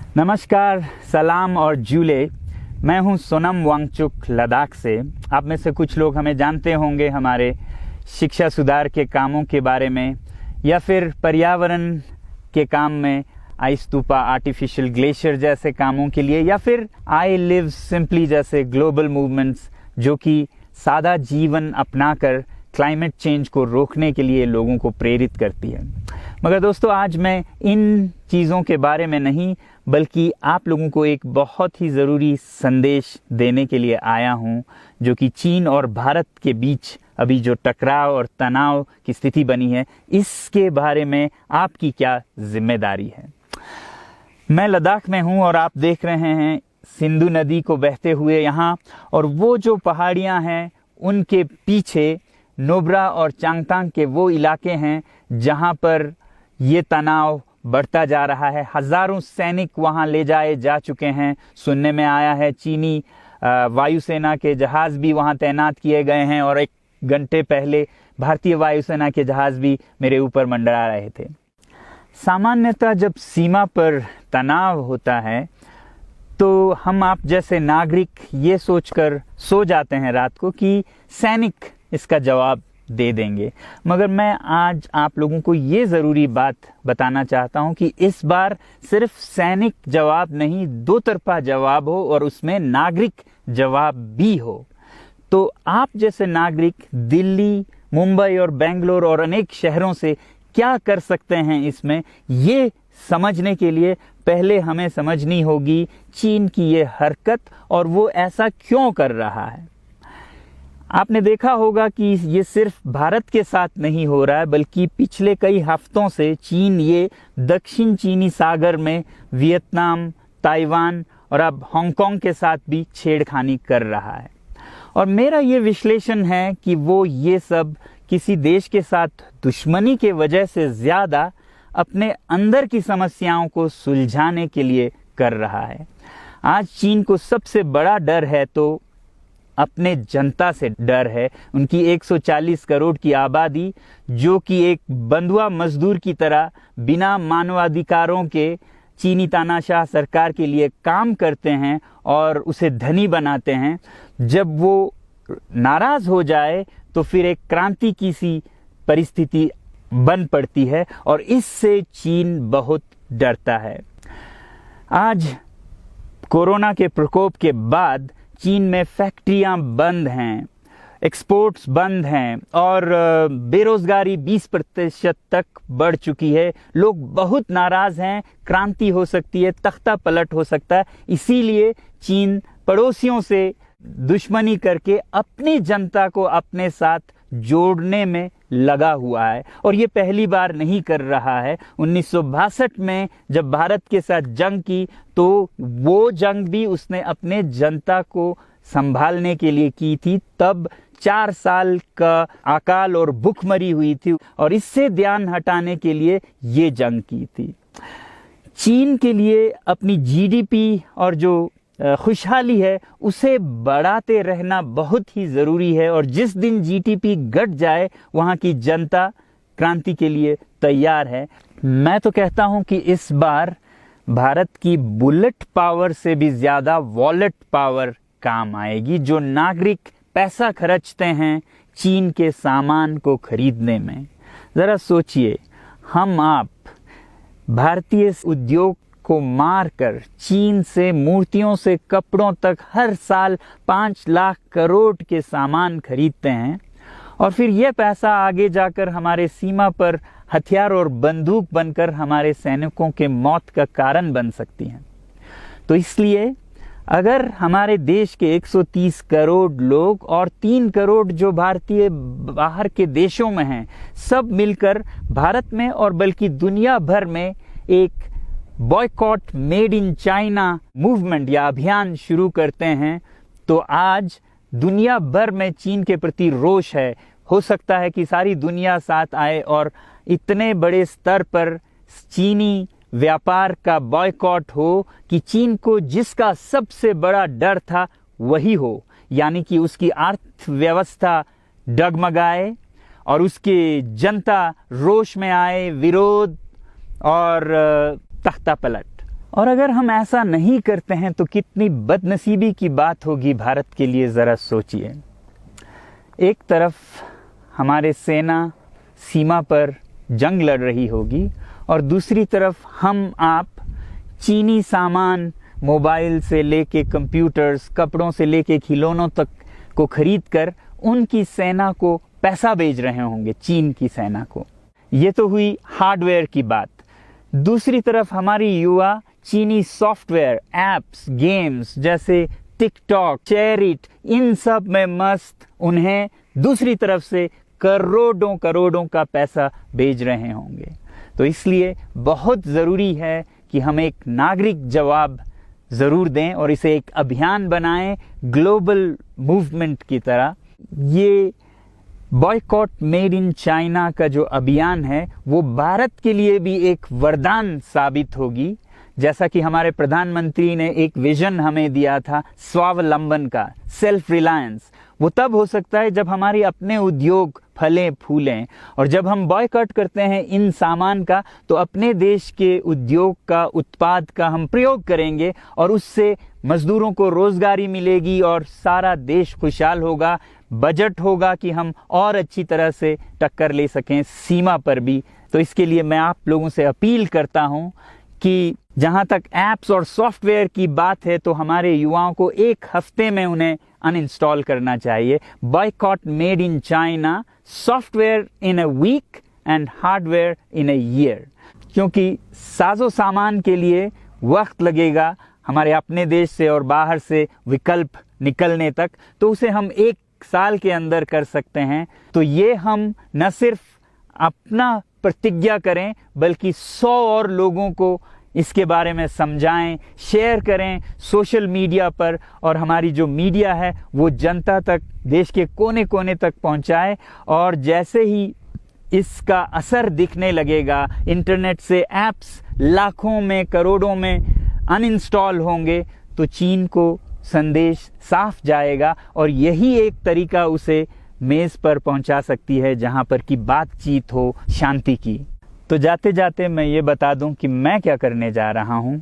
नमस्कार, सलाम और जूले। मैं हूं सोनम वांगचुक लद्दाख से। आप में से कुछ लोग हमें जानते होंगे हमारे शिक्षा सुधार के कामों के बारे में, या फिर पर्यावरण के काम में आइस स्तूपा, आर्टिफिशियल ग्लेशियर जैसे कामों के लिए, या फिर आई लिव सिंपली जैसे ग्लोबल मूवमेंट्स जो कि सादा जीवन अपनाकर क्लाइमेट चेंज को रोकने के लिए लोगों को प्रेरित करती है। मगर दोस्तों, आज मैं इन चीज़ों के बारे में नहीं बल्कि आप लोगों को एक बहुत ही ज़रूरी संदेश देने के लिए आया हूं, जो कि चीन और भारत के बीच अभी जो टकराव और तनाव की स्थिति बनी है, इसके बारे में आपकी क्या जिम्मेदारी है। मैं लद्दाख में हूं और आप देख रहे हैं सिंधु नदी को बहते हुए यहाँ, और वो जो पहाड़ियाँ हैं उनके पीछे नुब्रा और चांगतांग के वो इलाके हैं जहाँ पर ये तनाव बढ़ता जा रहा है। हजारों सैनिक वहाँ ले जाए जा चुके हैं। सुनने में आया है चीनी वायुसेना के जहाज भी वहाँ तैनात किए गए हैं, और एक घंटे पहले भारतीय वायुसेना के जहाज भी मेरे ऊपर मंडरा रहे थे। सामान्यतः जब सीमा पर तनाव होता है तो हम आप जैसे नागरिक ये सोचकर सो जाते हैं रात को कि सैनिक इसका जवाब दे देंगे। मगर मैं आज आप लोगों को ये ज़रूरी बात बताना चाहता हूं कि इस बार सिर्फ सैनिक जवाब नहीं, दो तरफा जवाब हो और उसमें नागरिक जवाब भी हो। तो आप जैसे नागरिक दिल्ली, मुंबई और बेंगलोर और अनेक शहरों से क्या कर सकते हैं इसमें, ये समझने के लिए पहले हमें समझनी होगी चीन की ये हरकत और वो ऐसा क्यों कर रहा है। आपने देखा होगा कि ये सिर्फ भारत के साथ नहीं हो रहा है, बल्कि पिछले कई हफ्तों से चीन ये दक्षिण चीनी सागर में वियतनाम, ताइवान और अब हांगकांग के साथ भी छेड़खानी कर रहा है। और मेरा ये विश्लेषण है कि वो ये सब किसी देश के साथ दुश्मनी के वजह से ज़्यादा अपने अंदर की समस्याओं को सुलझाने के लिए कर रहा है। आज चीन को सबसे बड़ा डर है तो अपने जनता से डर है। उनकी 140 करोड़ की आबादी, जो कि एक बंधुआ मजदूर की तरह बिना मानवाधिकारों के चीनी तानाशाह सरकार के लिए काम करते हैं और उसे धनी बनाते हैं। जब वो नाराज हो जाए तो फिर एक क्रांति की सी परिस्थिति बन पड़ती है, और इससे चीन बहुत डरता है। आज कोरोना के प्रकोप के बाद चीन में फैक्ट्रियां बंद हैं, एक्सपोर्ट्स बंद हैं और बेरोजगारी 20% तक बढ़ चुकी है। लोग बहुत नाराज हैं, क्रांति हो सकती है, तख्ता पलट हो सकता है। इसीलिए चीन पड़ोसियों से दुश्मनी करके अपनी जनता को अपने साथ जोड़ने में लगा हुआ है, और ये पहली बार नहीं कर रहा है। 1962 में जब भारत के साथ जंग की तो वो जंग भी उसने अपने जनता को संभालने के लिए की थी। तब 4 साल का अकाल और भूखमरी हुई थी, और इससे ध्यान हटाने के लिए ये जंग की थी। चीन के लिए अपनी जीडीपी और जो खुशहाली है उसे बढ़ाते रहना बहुत ही ज़रूरी है, और जिस दिन जीडीपी घट जाए वहाँ की जनता क्रांति के लिए तैयार है। मैं तो कहता हूँ कि इस बार भारत की बुलेट पावर से भी ज़्यादा वॉलेट पावर काम आएगी। जो नागरिक पैसा खर्चते हैं चीन के सामान को खरीदने में, ज़रा सोचिए, हम आप भारतीय उद्योग को मारकर चीन से मूर्तियों से कपड़ों तक हर साल 5 लाख करोड़ के सामान खरीदते हैं, और फिर यह पैसा आगे जाकर हमारे सीमा पर हथियार और बंदूक बनकर हमारे सैनिकों के मौत का कारण बन सकती हैं। तो इसलिए अगर हमारे देश के 130 करोड़ लोग और 3 करोड़ जो भारतीय बाहर के देशों में हैं, सब मिलकर भारत में और बल्कि दुनिया भर में एक boycott made in China movement या अभियान शुरू करते हैं, तो आज दुनिया भर में चीन के प्रति रोष है। हो सकता है कि सारी दुनिया साथ आए और इतने बड़े स्तर पर चीनी व्यापार का बॉयकॉट हो कि चीन को जिसका सबसे बड़ा डर था वही हो, यानी कि उसकी अर्थव्यवस्था डगमगाए और उसकी जनता रोष में आए, विरोध और तख्ता पलट। और अगर हम ऐसा नहीं करते हैं तो कितनी बदनसीबी की बात होगी भारत के लिए, ज़रा सोचिए। एक तरफ हमारे सेना सीमा पर जंग लड़ रही होगी और दूसरी तरफ हम आप चीनी सामान, मोबाइल से लेके कंप्यूटर्स, कपड़ों से लेके खिलौनों तक को खरीद कर उनकी सेना को पैसा भेज रहे होंगे, चीन की सेना को। ये तो हुई हार्डवेयर की बात। दूसरी तरफ हमारी युवा चीनी सॉफ्टवेयर, एप्स, गेम्स जैसे टिकटॉक, शेयरिट, इन सब में मस्त, उन्हें दूसरी तरफ से करोड़ों करोड़ों का पैसा भेज रहे होंगे। तो इसलिए बहुत ज़रूरी है कि हम एक नागरिक जवाब ज़रूर दें और इसे एक अभियान बनाएं, ग्लोबल मूवमेंट की तरह। ये बॉयकॉट मेड इन चाइना का जो अभियान है वो भारत के लिए भी एक वरदान साबित होगी। जैसा कि हमारे प्रधानमंत्री ने एक विजन हमें दिया था स्वावलंबन का, सेल्फ रिलायंस, वो तब हो सकता है जब हमारे अपने उद्योग फलें फूलें। और जब हम बॉयकॉट करते हैं इन सामान का तो अपने देश के उद्योग का, उत्पाद का हम प्रयोग करेंगे और उससे मजदूरों को रोजगारी मिलेगी और सारा देश खुशहाल होगा। बजट होगा कि हम और अच्छी तरह से टक्कर ले सकें सीमा पर भी। तो इसके लिए मैं आप लोगों से अपील करता हूं कि जहां तक ऐप्स और सॉफ्टवेयर की बात है तो हमारे युवाओं को एक हफ्ते में उन्हें अनइंस्टॉल करना चाहिए। Boycott made in China, software in a week and hardware in a year. क्योंकि साजो सामान के लिए वक्त लगेगा हमारे अपने देश से और बाहर से विकल्प निकलने तक, तो उसे हम 1 साल के अंदर कर सकते हैं। तो ये हम न सिर्फ अपना प्रतिज्ञा करें बल्कि 100 और लोगों को इसके बारे में समझाएं, शेयर करें सोशल मीडिया पर, और हमारी जो मीडिया है वो जनता तक, देश के कोने कोने तक पहुंचाए। और जैसे ही इसका असर दिखने लगेगा, इंटरनेट से ऐप्स लाखों में, करोड़ों में अनइंस्टॉल होंगे, तो चीन को संदेश साफ जाएगा और यही एक तरीका उसे मेज पर पहुंचा सकती है जहां पर की बातचीत हो शांति की। तो जाते जाते मैं ये बता दूं कि मैं क्या करने जा रहा हूं।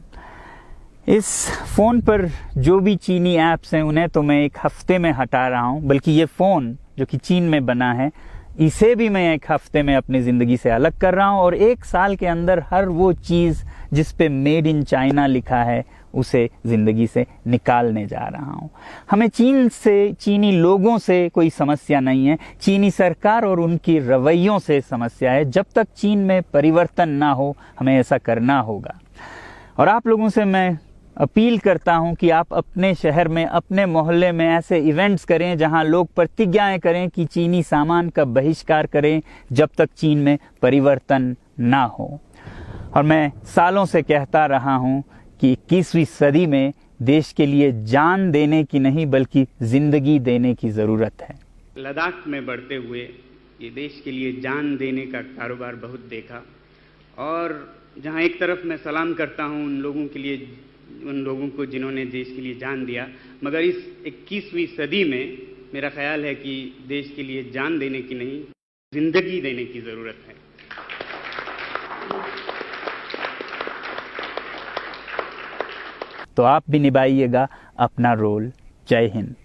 इस फ़ोन पर जो भी चीनी ऐप्स हैं उन्हें तो मैं 1 हफ्ते में हटा रहा हूं, बल्कि ये फ़ोन जो कि चीन में बना है इसे भी मैं 1 हफ्ते में अपनी ज़िंदगी से अलग कर रहा हूं। और 1 साल के अंदर हर वो चीज़ जिस पे मेड इन चाइना लिखा है उसे ज़िंदगी से निकालने जा रहा हूं। हमें चीन से, चीनी लोगों से कोई समस्या नहीं है, चीनी सरकार और उनकी रवैयों से समस्या है। जब तक चीन में परिवर्तन ना हो हमें ऐसा करना होगा। और आप लोगों से मैं अपील करता हूं कि आप अपने शहर में, अपने मोहल्ले में ऐसे इवेंट्स करें जहां लोग प्रतिज्ञाएं करें कि चीनी सामान का बहिष्कार करें जब तक चीन में परिवर्तन ना हो। और मैं सालों से कहता रहा हूं कि 21वीं सदी में देश के लिए जान देने की नहीं बल्कि जिंदगी देने की ज़रूरत है। लद्दाख में बढ़ते हुए ये देश के लिए जान देने का कारोबार बहुत देखा, और जहां एक तरफ मैं सलाम करता हूं उन लोगों के लिए, उन लोगों को जिन्होंने देश के लिए जान दिया, मगर इस 21वीं सदी में मेरा ख्याल है कि देश के लिए जान देने की नहीं, जिंदगी देने की ज़रूरत है। तो आप भी निभाइएगा अपना रोल। जय हिंद।